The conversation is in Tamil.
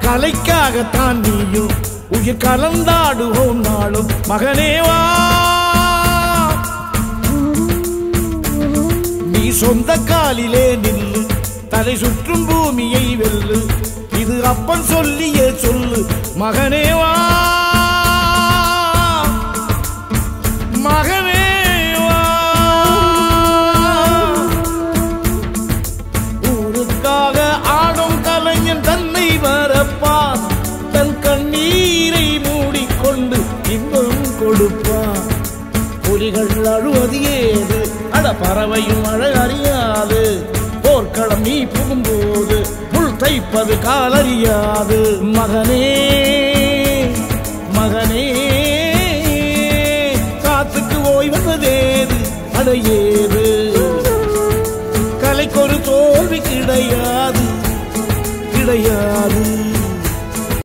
கலைக்காகத்தான் நீயும் உயிர் கலந்தாடுவோம் நாளும் மகனேவா நீ சொந்த காலிலே நில்லு தலை சுற்றும் பூமியை வெல்லு இது அப்பன் சொல்லியே சொல்லு மகனேவா மகனேவா ஊருக்காக ஆடும் கலைஞன் தன்னை வரப்பான் தன் கண்ணீரை மூடிக்கொண்டு இன்பம் கொடுப்பான் புலிகள் அழுவது ஏது அட பறவையும் அழ அறியாது போர்க்களம் நீ புகும்போது முள் தைப்பது காலறியாது மகனே